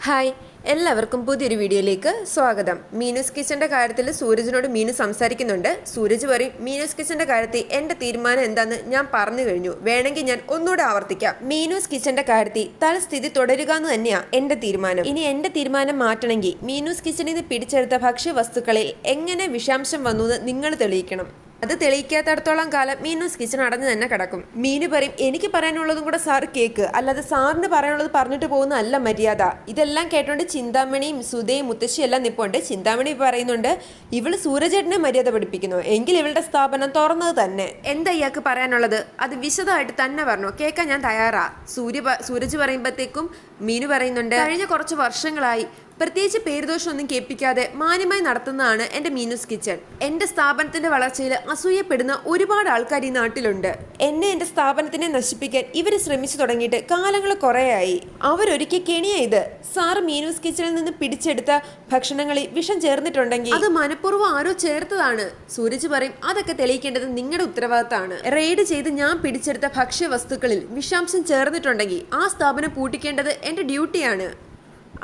Hi, എല്ലാവർക്കും പുതിയൊരു വീഡിയോയിലേക്ക് സ്വാഗതം. മീനൂസ് കിച്ചന്റെ കാര്യത്തിൽ സൂരജിനോട് മീനു സംസാരിക്കുന്നുണ്ട്. സൂരജ് പറയും, മീനൂസ് കിച്ചന്റെ കാര്യത്തിൽ എന്റെ തീരുമാനം എന്താന്ന് ഞാൻ പറഞ്ഞു കഴിഞ്ഞു, വേണമെങ്കിൽ ഞാൻ ഒന്നുകൂടെ ആവർത്തിക്കാം. മീനൂസ് കിച്ചന്റെ കാര്യത്തിൽ തൽസ്ഥിതി തുടരുക എന്ന് തന്നെയാ എന്റെ തീരുമാനം. ഇനി എന്റെ തീരുമാനം മാറ്റണമെങ്കിൽ മീനൂസ് കിച്ചണിൽ നിന്ന് പിടിച്ചെടുത്ത ഭക്ഷ്യവസ്തുക്കളിൽ എങ്ങനെ വിഷാംശം വന്നു എന്ന് നിങ്ങൾ തെളിയിക്കണം. അത് തെളിയിക്കാത്തടത്തോളം കാലം മീനൂസ് കിച്ചൺ അടഞ്ഞു തന്നെ കിടക്കും. മീനു പറയും, എനിക്ക് പറയാനുള്ളതും കൂടെ സാർ കേക്ക്, അല്ലാതെ സാറിന് പറയാനുള്ളത് പറഞ്ഞിട്ട് പോകുന്ന അല്ല മര്യാദ. ഇതെല്ലാം കേട്ടോണ്ട് ചിന്താമണിയും സുധയും മുത്തശ്ശിയും എല്ലാം നിപ്പുണ്ട്. ചിന്താമണി പറയുന്നുണ്ട്, ഇവള് സൂരജേട്ടനെ മര്യാദ പഠിപ്പിക്കുന്നു എങ്കിൽ ഇവളുടെ സ്ഥാപനം തുറന്നത് തന്നെ. എന്താ ഇയാൾക്ക് പറയാനുള്ളത്? അത് വിശദമായിട്ട് തന്നെ പറഞ്ഞു, കേൾക്കാൻ ഞാൻ തയ്യാറാ. സൂരജ് പറയുമ്പോഴത്തേക്കും മീനു പറയുന്നുണ്ട്, കഴിഞ്ഞ കുറച്ച് വർഷങ്ങളായി പ്രത്യേകിച്ച് പേരുദോഷമൊന്നും കേൾപ്പിക്കാതെ മാന്യമായി നടത്തുന്നതാണ് എൻ്റെ മീനൂസ് കിച്ചൺ. എൻ്റെ സ്ഥാപനത്തിന്റെ വളർച്ചയിൽ അസൂയപ്പെടുന്ന ഒരുപാട് ആൾക്കാർ ഈ നാട്ടിലുണ്ട്. എൻ്റെ സ്ഥാപനത്തിനെ നശിപ്പിക്കാൻ ഇവർ ശ്രമിച്ചു തുടങ്ങിയിട്ട് കാലങ്ങൾ കുറേയായി. അവരൊരിക്കൽ കെണിയ ഇത്. സാർ മീനൂസ് കിച്ചണിൽ നിന്ന് പിടിച്ചെടുത്ത ഭക്ഷണങ്ങളിൽ വിഷം ചേർന്നിട്ടുണ്ടെങ്കിൽ അത് മനഃപൂർവ്വം ആരോ ചേർത്തതാണ്. സൂരജ് പറയും, അതൊക്കെ തെളിയിക്കേണ്ടത് നിങ്ങളുടെ ഉത്തരവാദിത്തമാണ്. റെയ്ഡ് ചെയ്ത് ഞാൻ പിടിച്ചെടുത്ത ഭക്ഷ്യവസ്തുക്കളിൽ വിഷാംശം ചേർന്നിട്ടുണ്ടെങ്കിൽ ആ സ്ഥാപനം പൂട്ടിക്കേണ്ടത് എൻ്റെ ഡ്യൂട്ടിയാണ്.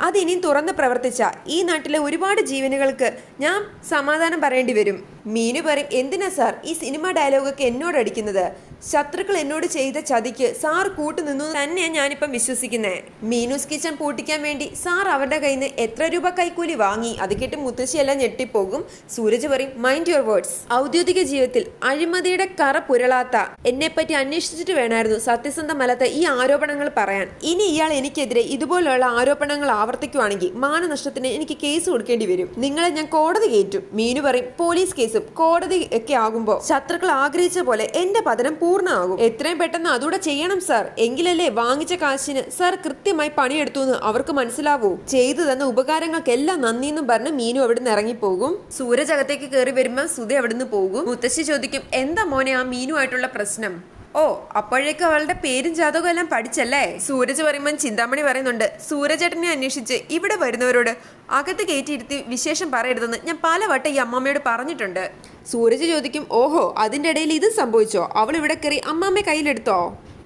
അതിനിയും തുറന്ന് പ്രവർത്തിച്ച ഈ നാട്ടിലെ ഒരുപാട് ജീവനുകൾക്ക് ഞാൻ സമാധാനം പറയേണ്ടി വരും. മീനു പറയും, എന്തിനാ സാർ ഈ സിനിമ ഡയലോഗൊക്കെ എന്നോട് അടിക്കുന്നത്? ശത്രുക്കൾ എന്നോട് ചെയ്ത ചതിക്ക് സാർ കൂട്ടുനിന്നു തന്നെയാണ് ഞാനിപ്പം വിശ്വസിക്കുന്നത്. മീനൂസ് കിച്ചൺ പൂട്ടിക്കാൻ വേണ്ടി സാർ അവരുടെ കയ്യിൽ നിന്ന് എത്ര രൂപ കൈക്കൂലി വാങ്ങി? അത് കേട്ട് മുത്തശ്ശിയെല്ലാം ഞെട്ടിപ്പോകും. സൂരജ് പറയും, മൈൻഡ് യുവർ വേർഡ്സ്. ഔദ്യോഗിക ജീവിതത്തിൽ അഴിമതിയുടെ കറ പുരളാത്ത എന്നെപ്പറ്റി അന്വേഷിച്ചിട്ട് വേണമായിരുന്നു സത്യസന്ധമല്ലാത്ത ഈ ആരോപണങ്ങൾ പറയാൻ. ഇനി ഇയാൾ എനിക്കെതിരെ ഇതുപോലുള്ള ആരോപണങ്ങൾ ആവർത്തിക്കുവാണെങ്കിൽ മാനനഷ്ടത്തിന് എനിക്ക് കേസ് കൊടുക്കേണ്ടി വരും. നിങ്ങളെ ഞാൻ കോടതി കയറ്റും. മീനു പറയും, പോലീസ് കേസും കോടതി ഒക്കെ ആകുമ്പോൾ ശത്രുക്കൾ ആഗ്രഹിച്ച പോലെ എന്റെ പതനം പൂർണ്ണമാകും. എത്രയും പെട്ടെന്ന് അതൂടെ ചെയ്യണം സാർ, എങ്കിലല്ലേ വാങ്ങിച്ച കാശിന് സാർ കൃത്യമായി പണിയെടുത്തു എന്ന് അവർക്ക് മനസ്സിലാവൂ. ചെയ്തു തന്ന ഉപകാരങ്ങൾക്കെല്ലാം നന്ദിയെന്നും പറഞ്ഞ് മീനു അവിടുന്ന് ഇറങ്ങിപ്പോകും. സൂരജ് അകത്തേക്ക് കയറി വരുമ്പോൾ സുധ അവിടുന്ന് പോകും. മുത്തശ്ശി ചോദിക്കും, എന്താ മോനെ ആ മീനു ആയിട്ടുള്ള പ്രശ്നം? ഓ, അപ്പോഴേക്കും അവളുടെ പേരും ജാതകവും എല്ലാം പഠിച്ചല്ലേ? സൂരജ് പറയുമ്പോൾ ചിന്താമണി പറയുന്നുണ്ട്, സൂരജേട്ടനെ അന്വേഷിച്ച് ഇവിടെ വരുന്നവരോട് അകത്ത് കയറ്റിയിരുത്തി വിശേഷം പറയരുതെന്ന് ഞാൻ പലവട്ടം ഈ അമ്മമ്മയോട് പറഞ്ഞിട്ടുണ്ട്. സൂരജ് ചോദിക്കും, ഓഹോ, അതിൻ്റെ ഇടയിൽ ഇത് സംഭവിച്ചോ? അവൾ ഇവിടെ കയറി അമ്മമ്മയെ കയ്യിലെടുത്തോ?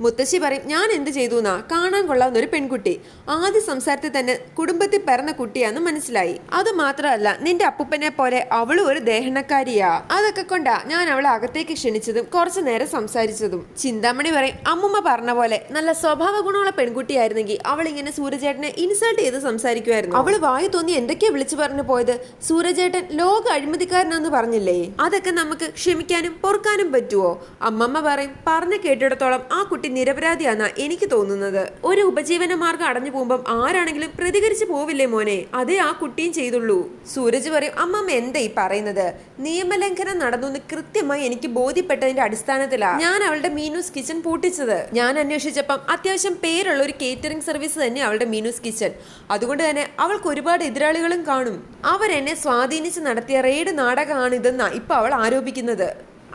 മുത്തശ്ശി പറയും, ഞാൻ എന്ത് ചെയ്തു എന്നാ? കാണാൻ കൊള്ളാവുന്ന ഒരു പെൺകുട്ടി, ആദ്യ സംസാരത്തിൽ തന്നെ കുടുംബത്തിൽ പിറന്ന കുട്ടിയാന്ന് മനസ്സിലായി. അത് മാത്രമല്ല, നിന്റെ അപ്പൂപ്പനെ പോലെ അവളും ഒരു ദേഹണക്കാരിയാ. അതൊക്കെ കൊണ്ടാ ഞാൻ അവളെ അകത്തേക്ക് ക്ഷണിച്ചതും കുറച്ചു നേരം സംസാരിച്ചതും. ചിന്താമണി പറയും, അമ്മുമ്മ പറഞ്ഞ പോലെ നല്ല സ്വഭാവ ഗുണമുള്ള പെൺകുട്ടിയായിരുന്നെങ്കിൽ അവൾ ഇങ്ങനെ സൂരജേട്ടനെ ഇൻസൾട്ട് ചെയ്ത് സംസാരിക്കുമായിരുന്നു. അവള് വായി തോന്നി എന്തൊക്കെയാ വിളിച്ചു പറഞ്ഞു പോയത്. സൂരജേട്ടൻ ലോക അഴിമതിക്കാരനാന്ന് പറഞ്ഞില്ലേ? അതൊക്കെ നമുക്ക് ക്ഷമിക്കാനും പൊറുക്കാനും പറ്റുമോ? അമ്മമ്മ പറയും, പറഞ്ഞു കേട്ടിടത്തോളം ആ കുട്ടി നിരപരാധിയാന്നാ എനിക്ക് തോന്നുന്നത്. ഒരു ഉപജീവന മാർഗം അടഞ്ഞു പോകുമ്പം ആരാണെങ്കിലും പ്രതികരിച്ചു പോവില്ലേ മോനെ? അതേ ആ കുട്ടിയും ചെയ്തുള്ളൂ. സൂരജ് പറയും, അമ്മമ്മ എന്താ ഈ പറയുന്നത്? നിയമലംഘനം നടന്നു കൃത്യമായി എനിക്ക് ബോധ്യപ്പെട്ടതിന്റെ അടിസ്ഥാനത്തിലാ ഞാൻ അവളുടെ മീനൂസ് കിച്ചൺ പൂട്ടിച്ചത്. ഞാൻ അന്വേഷിച്ചപ്പം അത്യാവശ്യം പേരുള്ള ഒരു കേറ്ററിംഗ് സർവീസ് തന്നെ അവളുടെ മീനൂസ് കിച്ചൺ. അതുകൊണ്ട് തന്നെ അവൾക്ക് ഒരുപാട് എതിരാളികളും കാണും. അവരെന്നെ സ്വാധീനിച്ച് നടത്തിയ റെയ്ഡ് നാടകമാണിതെന്നാ ഇപ്പൊ അവൾ ആരോപിക്കുന്നത്.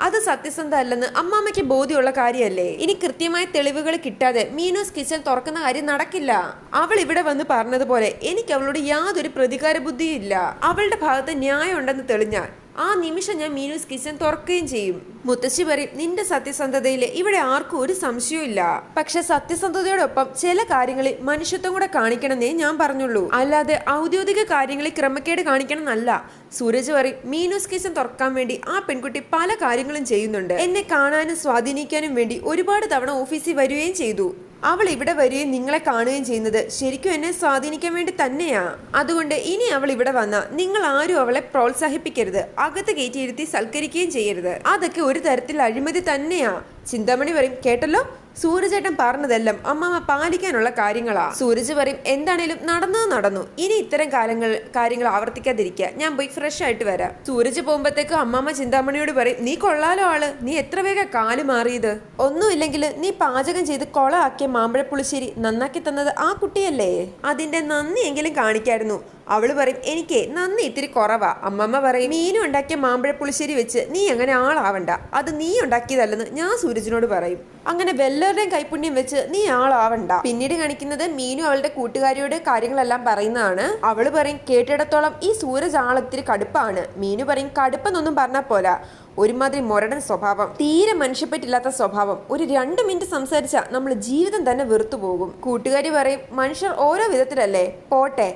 അത് സത്യസന്ധ അല്ലെന്ന് അമ്മാമ്മയ്ക്ക് ബോധ്യമുള്ള കാര്യമല്ലേ? ഇനി കൃത്യമായ തെളിവുകൾ കിട്ടാതെ മീനൂസ് കിച്ചൺ തുറക്കുന്ന കാര്യം നടക്കില്ല. അവൾ ഇവിടെ വന്ന് പറഞ്ഞതുപോലെ എനിക്ക് അവളോട് യാതൊരു പ്രതികാര ബുദ്ധിയും ഇല്ല. അവളുടെ ഭാഗത്ത് ന്യായം ഉണ്ടെന്ന് തെളിഞ്ഞാൽ ആ നിമിഷം ഞാൻ മീനൂസ് കിച്ചൺ തുറക്കുകയും ചെയ്യും. മുത്തശ്ശി പറയും, നിന്റെ സത്യസന്ധതയിൽ ഇവിടെ ആർക്കും ഒരു സംശയവും ഇല്ല. പക്ഷെ സത്യസന്ധതയോടൊപ്പം ചില കാര്യങ്ങളിൽ മനുഷ്യത്വം കൂടെ കാണിക്കണമെന്നേ ഞാൻ പറഞ്ഞുള്ളൂ, അല്ലാതെ ഔദ്യോഗിക കാര്യങ്ങളിൽ ക്രമക്കേട് കാണിക്കണം എന്നല്ല. സൂരജ് പറയും, മീനൂസ് കിച്ചൺ തുറക്കാൻ വേണ്ടി ആ പെൺകുട്ടി പല കാര്യങ്ങളും ചെയ്യുന്നുണ്ട്. എന്നെ കാണാനും സ്വാധീനിക്കാനും വേണ്ടി ഒരുപാട് തവണ ഓഫീസിൽ വരികയും ചെയ്തു. അവൾ ഇവിടെ വരികയും നിങ്ങളെ കാണുകയും ചെയ്യുന്നത് ശരിക്കും എന്നെ സ്വാധീനിക്കാൻ വേണ്ടി തന്നെയാ. അതുകൊണ്ട് ഇനി അവൾ ഇവിടെ വന്ന നിങ്ങൾ ആരും അവളെ പ്രോത്സാഹിപ്പിക്കരുത്, അകത്ത് കയറ്റിയിരുത്തി സൽക്കരിക്കുകയും ചെയ്യരുത്. അതൊക്കെ ഒരു തരത്തിൽ അഴിമതി തന്നെയാ. ചിന്താമണി പറയും, കേട്ടല്ലോ, സൂരജേട്ടൻ പറഞ്ഞതെല്ലാം അമ്മമ്മ പാലിക്കാനുള്ള കാര്യങ്ങളാ. സൂരജ് പറയും, എന്താണേലും നടന്നത് നടന്നു, ഇനി ഇത്തരം കാര്യങ്ങൾ ആവർത്തിക്കാതിരിക്കുക. ഞാൻ പോയി ഫ്രഷ് ആയിട്ട് വരാം. സൂരജ് പോകുമ്പോഴത്തേക്ക് അമ്മമ്മ ചിന്താമണിയോട് പറയും, നീ കൊള്ളാലോ ആള്, നീ എത്ര വേഗം കാല് മാറിയത്. ഒന്നുമില്ലെങ്കിൽ നീ പാചകം ചെയ്ത് കൊളാക്കിയ മാമ്പഴ പുളിശ്ശേരി നന്നാക്കി തന്നത് ആ കുട്ടിയല്ലേ? അതിന്റെ നന്ദിയെങ്കിലും കാണിക്കായിരുന്നു. അവള് പറയും എനിക്ക് നന്ദി ഇത്തിരി കുറവാ. അമ്മമ്മ പറയും മീനു ഉണ്ടാക്കിയ മാമ്പഴ പുളിശ്ശേരി വെച്ച് നീ അങ്ങനെ ആളാവണ്ട, അത് നീ ഉണ്ടാക്കിയതല്ലെന്ന് ഞാൻ സൂരജിനോട് പറയും. അങ്ങനെ വല്ലവരുടെയും കൈപുണ്യം വെച്ച് നീ ആളാവണ്ട. പിന്നീട് കാണിക്കുന്നത് മീനു അവളുടെ കൂട്ടുകാരിയോട് കാര്യങ്ങളെല്ലാം പറയുന്നതാണ്. അവള് പറയും കേട്ടിടത്തോളം ഈ സൂരജ് ആളത്തിരി കടുപ്പാണ്. മീനു പറയും കടുപ്പെന്നൊന്നും പറഞ്ഞാൽ പോരാ, ഒരുമാതിരി മൊരടൻ സ്വഭാവം, തീരെ മനുഷ്യപ്പറ്റില്ലാത്ത സ്വഭാവം. ഒരു 2 മിനിറ്റ് സംസാരിച്ചാൽ നമ്മൾ ജീവിതം തന്നെ വെറുത്തു പോകും. കൂട്ടുകാരി പറയും മനുഷ്യർ ഓരോ വിധത്തിലല്ലേ, പോട്ടെ,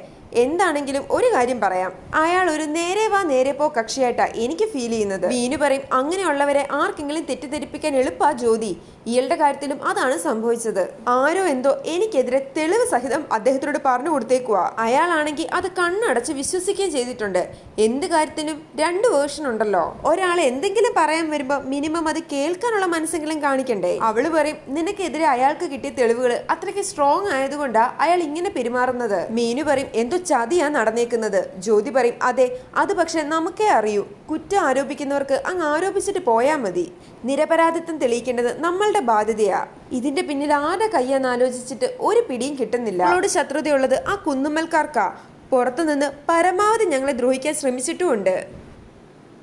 എന്താണെങ്കിലും ഒരു കാര്യം പറയാം, അയാൾ ഒരു നേരെ വാ നേരെ പോ കക്ഷിയായിട്ടാ എനിക്ക് ഫീൽ ചെയ്യുന്നത്. മീനു പറയും അങ്ങനെയുള്ളവരെ ആർക്കെങ്കിലും തെറ്റിദ്ധരിപ്പിക്കാൻ എളുപ്പാ ജ്യോതി, ഇയാളുടെ കാര്യത്തിലും അതാണ് സംഭവിച്ചത്. ആരോ എന്തോ എനിക്കെതിരെ തെളിവ് സഹിതം അദ്ദേഹത്തിനോട് പറഞ്ഞു കൊടുത്തേക്കുവാ. അയാളാണെങ്കിൽ അത് കണ്ണടച്ച് വിശ്വസിക്കുകയും ചെയ്തിട്ടുണ്ട്. എന്ത് കാര്യത്തിനും 2 വേർഷൻ ഉണ്ടല്ലോ. ഒരാളെ എന്തെങ്കിലും പറയാൻ വരുമ്പോ മിനിമം അത് കേൾക്കാനുള്ള മനസ്സെങ്കിലും കാണിക്കണ്ടേ. അവള് പറയും നിനക്കെതിരെ അയാൾക്ക് കിട്ടിയ തെളിവുകൾ അത്രയ്ക്ക് സ്ട്രോങ് ആയതുകൊണ്ടാ അയാൾ ഇങ്ങനെ പെരുമാറുന്നത്. മീനു പറയും എന്തോ ചതിയാ നടന്നേക്കുന്നത്. ജ്യോതി പറയും അതെ, അത് പക്ഷെ നമുക്കേ അറിയൂ, കുറ്റം ആരോപിക്കുന്നവർക്ക് അങ്ങ് ആരോപിച്ചിട്ട് പോയാൽ മതി. നിരപരാധിത്വം തെളിയിക്കേണ്ടത് നമ്മളുടെ ബാധ്യതയാ. ഇതിന്റെ പിന്നിൽ ആരുടെ കയ്യാന്ന് ആലോചിച്ചിട്ട് ഒരു പിടിയും കിട്ടുന്നില്ല. അവളോട് ശത്രുതയുള്ളത് ആ കുന്നുമ്മൽക്കാർക്കാ. പുറത്തുനിന്ന് പരമാവധി ഞങ്ങളെ ദ്രോഹിക്കാൻ ശ്രമിച്ചിട്ടുമുണ്ട്.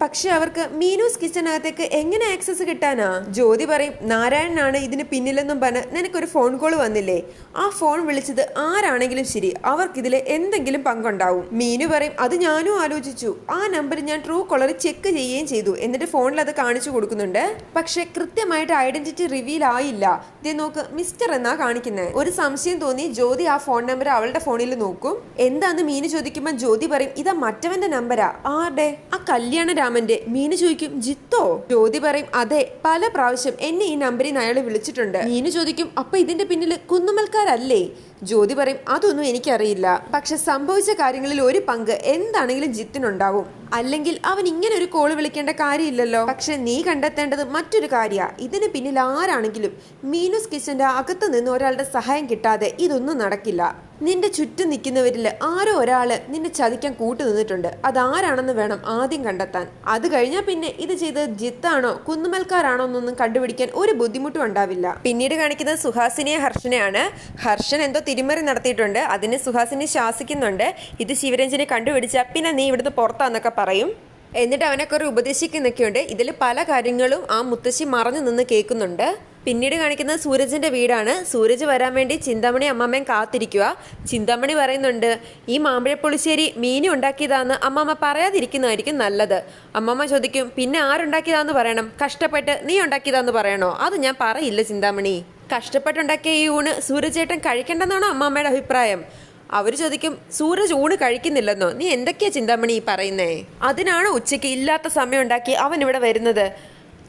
പക്ഷെ അവർക്ക് മീനൂസ് കിച്ചനകത്തേക്ക് എങ്ങനെ ആക്സസ് കിട്ടാനാ? ജ്യോതി പറയും നാരായണനാണ് ഇതിന് പിന്നിലെന്നും പറഞ്ഞ് നിനക്കൊരു ഫോൺ കോൾ വന്നില്ലേ, ആ ഫോൺ വിളിച്ചത് ആരാണെങ്കിലും ശരി അവർക്കിതിൽ എന്തെങ്കിലും പങ്കുണ്ടാവും. മീനു പറയും അത് ഞാനും ആലോചിച്ചു, ആ നമ്പർ ഞാൻ ട്രൂ കോളർ ചെക്ക് ചെയ്യുകയും ചെയ്തു, എന്നിട്ട് ഫോണിൽ അത് കാണിച്ചു കൊടുക്കുന്നുണ്ട്. പക്ഷെ കൃത്യമായിട്ട് ഐഡന്റിറ്റി റിവീൽ ആയില്ല. ഇതേ നോക്ക് മിസ്റ്റർ എന്നാ കാണിക്കുന്നത്. ഒരു സംശയം തോന്നി ജ്യോതി ആ ഫോൺ നമ്പർ അവളുടെ ഫോണിൽ നോക്കും. എന്താന്ന് മീനു ചോദിക്കുമ്പോൾ ജ്യോതി പറയും ഇതാ മറ്റവന്റെ നമ്പരാ. ആരുടെ? ആ കല്യാണ മീനു ചോദിക്കും ജിത്തോ? ജ്യോതി പറയും അതെ, പല പ്രാവശ്യം എന്നെ ഈ നമ്പറിൽ നിന്ന് അയാൾ വിളിച്ചിട്ടുണ്ട്. മീനു ചോദിക്കും അപ്പൊ ഇതിന്റെ പിന്നിൽ കുന്നുമൽക്കാരല്ലേ? ജ്യോതി പറയും അതൊന്നും എനിക്കറിയില്ല, പക്ഷെ സംഭവിച്ച കാര്യങ്ങളിൽ ഒരു പങ്ക് എന്താണെങ്കിലും ജിത്തിനുണ്ടാവും, അല്ലെങ്കിൽ അവൻ ഇങ്ങനെ ഒരു കോള് വിളിക്കേണ്ട കാര്യമില്ലല്ലോ. പക്ഷെ നീ കണ്ടെത്തേണ്ടത് മറ്റൊരു കാര്യ, ഇതിന് പിന്നിൽ ആരാണെങ്കിലും മീനൂസ് കിച്ചന്റെ അകത്ത് നിന്ന് ഒരാളുടെ സഹായം കിട്ടാതെ ഇതൊന്നും നടക്കില്ല. നിന്റെ ചുറ്റും നിൽക്കുന്നവരിൽ ആരോ ഒരാള് നിന്നെ ചതിക്കാൻ കൂട്ടു നിന്നിട്ടുണ്ട്. അതാരാണെന്ന് വേണം ആദ്യം കണ്ടെത്താൻ. അത് കഴിഞ്ഞാൽ പിന്നെ ഇത് ചെയ്തത് ജിത്താണോ കുന്നുമൽക്കാരാണോ എന്നൊന്നും കണ്ടുപിടിക്കാൻ ഒരു ബുദ്ധിമുട്ടും ഉണ്ടാവില്ല. പിന്നീട് കാണിക്കുന്നത് സുഹാസിനിയെ ഹർഷനെയാണ്. ഹർഷൻ എന്തോ തിരിമറി നടത്തിയിട്ടുണ്ട്. അതിന് സുഹാസിനി ശാസിക്കുന്നുണ്ട്. ഇത് ശിവരഞ്ജനെ കണ്ടുപിടിച്ച പിന്നെ നീ ഇവിടുന്ന് പുറത്താന്നൊക്കെ പറയും. എന്നിട്ട് അവനെ കുറെ ഉപദേശിക്കുന്നൊക്കെയുണ്ട്. ഇതിൽ പല കാര്യങ്ങളും ആ മുത്തശ്ശി മറഞ്ഞു നിന്ന് കേൾക്കുന്നുണ്ട്. പിന്നീട് കാണിക്കുന്നത് സൂരജിന്റെ വീടാണ്. സൂരജ് വരാൻ വേണ്ടി ചിന്താമണി അമ്മമ്മയും കാത്തിരിക്കുക. ചിന്താമണി പറയുന്നുണ്ട് ഈ മാമ്പഴ പുളിശ്ശേരി മീനു ഉണ്ടാക്കിയതാന്ന് അമ്മമ്മ പറയാതിരിക്കുന്നതായിരിക്കും നല്ലത്. അമ്മമ്മ ചോദിക്കും പിന്നെ ആരുണ്ടാക്കിയതാന്ന് പറയണം? കഷ്ടപ്പെട്ട് നീ ഉണ്ടാക്കിയതാന്ന് പറയണോ? അത് ഞാൻ പറയില്ല ചിന്താമണി. കഷ്ടപ്പെട്ടുണ്ടാക്കിയ ഈ ഊണ് സൂരജേട്ടൻ കഴിക്കേണ്ടെന്നാണോ അമ്മമ്മയുടെ അഭിപ്രായം? അവർ ചോദിക്കും സൂരജ് ഊണ് കഴിക്കുന്നില്ലെന്നോ? നീ എന്തൊക്കെയാ ചിന്താമണി പറയുന്നേ? അതിനാണോ ഉച്ചയ്ക്ക് ഇല്ലാത്ത സമയം ഉണ്ടാക്കി അവൻ ഇവിടെ വരുന്നത്?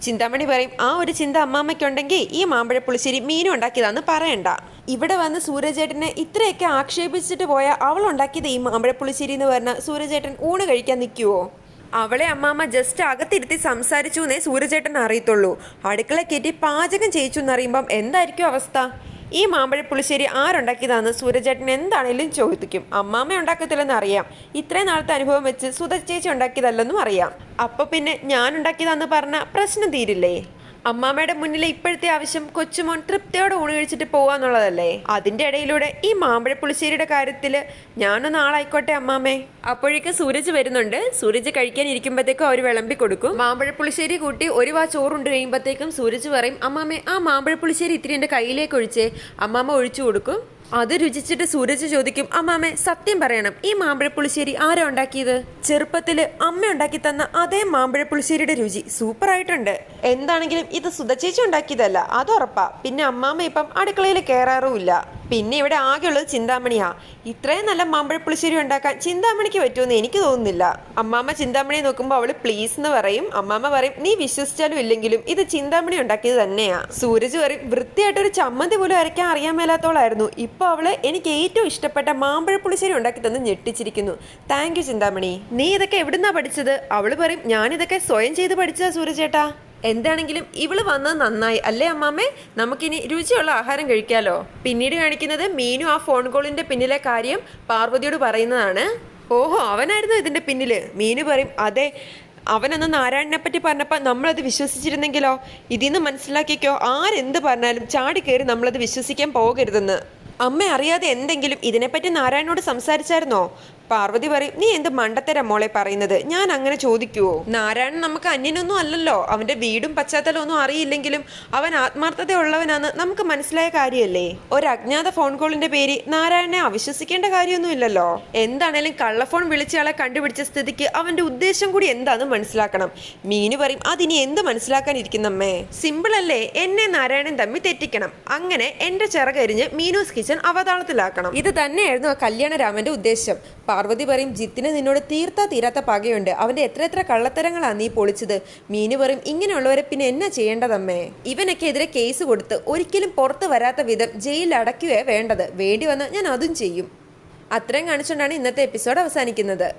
ചിന്താമണി പറയും ആ ഒരു ചിന്ത അമ്മാമ്മയ്ക്കുണ്ടെങ്കിൽ ഈ മാമ്പഴ പുളിശ്ശേരി മീനും ഉണ്ടാക്കിയതാന്ന് പറയണ്ട. ഇവിടെ വന്ന് സൂരജേട്ടനെ ഇത്രയൊക്കെ ആക്ഷേപിച്ചിട്ട് പോയ അവൾ ഉണ്ടാക്കിയത് ഈ മാമ്പഴ പുളിശ്ശേരി എന്ന് പറഞ്ഞാൽ സൂരജേട്ടൻ ഊണ് കഴിക്കാൻ നിൽക്കുവോ? അവളെ അമ്മാമ്മ ജസ്റ്റ് അകത്തിരുത്തി സംസാരിച്ചു എന്നേ സൂരജേട്ടൻ അറിയത്തുള്ളൂ. അടുക്കള കയറ്റി പാചകം ചെയ്യിച്ചു എന്നറിയുമ്പം എന്തായിരിക്കും അവസ്ഥ? ഈ മാമ്പഴ പുളിശ്ശേരി ആരുണ്ടാക്കിയതാന്ന് സൂരജേട്ടൻ എന്താണേലും ചോദിക്കും. അമ്മാമ്മ ഉണ്ടാക്കത്തില്ലെന്ന് അറിയാം. ഇത്രയും നാളത്തെ അനുഭവം വെച്ച് സുധ ചേച്ചി ഉണ്ടാക്കിയതല്ലെന്നും അറിയാം. അപ്പൊ പിന്നെ ഞാൻ ഉണ്ടാക്കിയതാന്ന് പറഞ്ഞാൽ പ്രശ്നം തീരില്ലേ? അമ്മാമ്മയുടെ മുന്നിലെ ഇപ്പോഴത്തെ ആവശ്യം കൊച്ചുമോൻ തൃപ്തിയോടെ ഊണ് കഴിച്ചിട്ട് പോവാന്നുള്ളതല്ലേ? അതിന്റെ ഇടയിലൂടെ ഈ മാമ്പഴ പുളിശ്ശേരിയുടെ കാര്യത്തില് ഞാനൊന്ന് ആളായിക്കോട്ടെ അമ്മാമ്മേ. അപ്പോഴേക്കും സൂരജ് വരുന്നുണ്ട്. സൂരജ് കഴിക്കാൻ ഇരിക്കുമ്പോഴത്തേക്കും അവർ വിളമ്പി കൊടുക്കും. മാമ്പഴ പുളിശ്ശേരി കൂട്ടി ഒരു വാ ചോറുണ്ട് കഴിയുമ്പോഴത്തേക്കും സൂരജ് പറയും അമ്മാമ്മേ ആ മാമ്പഴ പുളിശ്ശേരി ഇത്തിരി എൻ്റെ കയ്യിലേക്ക് ഒഴിച്ചേ. അമ്മാമ്മ ഒഴിച്ചു കൊടുക്കും. അത് രുചിച്ചിട്ട് സൂരജ് ചോദിക്കും അമ്മാമ്മേ സത്യം പറയണം, ഈ മാമ്പഴ പുളിശ്ശേരി ആരാ ഉണ്ടാക്കിയത്? ചെറുപ്പത്തില് അമ്മ ഉണ്ടാക്കി തന്ന അതേ മാമ്പഴ പുളിശ്ശേരിയുടെ രുചി സൂപ്പറായിട്ടുണ്ട്. എന്താണെങ്കിലും ഇത് സുധ ചേച്ചി ഉണ്ടാക്കിയതല്ല, അത് ഉറപ്പാ. പിന്നെ അമ്മാമ്മ ഇപ്പം അടുക്കളയിൽ കയറാറുമില്ല. പിന്നെ ഇവിടെ ആകെയുള്ളത് ചിന്താമണിയാ. ഇത്രയും നല്ല മാമ്പഴ പുളിശ്ശേരി ഉണ്ടാക്കാൻ ചിന്താമണിക്ക് പറ്റുമെന്ന് എനിക്ക് തോന്നുന്നില്ല. അമ്മാമ്മ ചിന്താമണിയെ നോക്കുമ്പോൾ അവള് പ്ലീസ് എന്ന് പറയും. അമ്മാമ്മ പറയും നീ വിശ്വസിച്ചാലും ഇല്ലെങ്കിലും ഇത് ചിന്താമണി ഉണ്ടാക്കിയത് തന്നെയാ. സൂരജ് പറയും വൃത്തിയായിട്ടൊരു ചമ്മന്തി പോലും അരയ്ക്കാൻ അറിയാൻ മേലാത്തോളായിരുന്നു. ഇപ്പൊ അവള് എനിക്ക് ഏറ്റവും ഇഷ്ടപ്പെട്ട മാമ്പഴ പുളിശ്ശേരി ഉണ്ടാക്കി തന്ന് ഞെട്ടിച്ചിരിക്കുന്നു. Thank you Chintamani. നീ ഇതൊക്കെ എവിടുന്നാ പഠിച്ചത്? അവള് പറയും ഞാനിതൊക്കെ സ്വയം ചെയ്ത് പഠിച്ചതാ സൂരജേട്ടാ. എന്താണെങ്കിലും ഇവള് വന്നത് നന്നായി അല്ലേ അമ്മാമ്മേ? നമുക്കിനി രുചിയുള്ള ആഹാരം കഴിക്കാലോ. പിന്നീട് കാണിക്കുന്നത് മീനു ആ ഫോൺ കോളിന്റെ പിന്നിലെ കാര്യം പാർവതിയോട് പറയുന്നതാണ്. ഓഹോ അവനായിരുന്നു ഇതിന്റെ പിന്നില്? മീനു പറയും അതെ, അവനന്ന് നാരായണനെ പറ്റി പറഞ്ഞപ്പോൾ നമ്മളത് വിശ്വസിച്ചിരുന്നെങ്കിലോ? ഇതിന്ന് മനസ്സിലാക്കിക്കോ, ആരെന്ത് പറഞ്ഞാലും ചാടി കയറി നമ്മളത് വിശ്വസിക്കാൻ പോകരുതെന്ന്. അമ്മ അറിയാതെ എന്തെങ്കിലും ഇതിനെപ്പറ്റി നാരായണനോട് സംസാരിച്ചായിരുന്നോ? പാർവതി പറയും, നീ എന്ത് മണ്ടത്തരം മോളെ പറയുന്നത്, ഞാൻ അങ്ങനെ ചോദിക്കുവോ? നാരായണൻ നമുക്ക് അന്യനൊന്നും അല്ലല്ലോ. അവന്റെ വീടും പശ്ചാത്തലം ഒന്നും അറിയില്ലെങ്കിലും അവൻ ആത്മാർത്ഥതയുള്ളവനാന്ന് നമുക്ക് മനസ്സിലായ കാര്യമല്ലേ. ഒരു അജ്ഞാത ഫോൺ കോളിന്റെ പേര് നാരായണനെ അവിശ്വസിക്കേണ്ട കാര്യമൊന്നുമില്ലല്ലോ. എന്താണേലും കള്ളഫോൺ വിളിച്ചയാളെ കണ്ടുപിടിച്ച സ്ഥിതിക്ക് അവന്റെ ഉദ്ദേശം കൂടി എന്താന്ന് മനസ്സിലാക്കണം. മീനു പറയും, അതിനി എന്ത് മനസ്സിലാക്കാനിരിക്കുന്നമ്മേ? സിമ്പിൾ അല്ലേ, എന്നെ നാരായണൻ തമ്മിൽ തെറ്റിക്കണം. അങ്ങനെ എന്റെ ചിറകരിഞ്ഞ് മീനൂസ് കിച്ചൺ അവതാളത്തിലാക്കണം. ഇത് തന്നെയായിരുന്നു ആ കല്യാണരാമന്റെ ഉദ്ദേശം. പാർവതി പറയും, ജിത്തിന് നിന്നോട് തീരാത്ത പകയുണ്ട്. അവന്റെ എത്ര കള്ളത്തരങ്ങളാ നീ പൊളിച്ചത്. മീനു പറയും, ഇങ്ങനെയുള്ളവരെ പിന്നെ എന്നാ ചെയ്യേണ്ടതമ്മേ? ഇവനൊക്കെ എതിരെ കേസ് കൊടുത്ത് ഒരിക്കലും പുറത്ത് വരാത്ത വിധം ജയിലിൽ അടയ്ക്കുകയേ വേണ്ടത്. വേണ്ടി വന്നാൽ ഞാൻ അതും ചെയ്യും. അത്രയും കാണിച്ചുകൊണ്ടാണ് ഇന്നത്തെ എപ്പിസോഡ് അവസാനിക്കുന്നത്.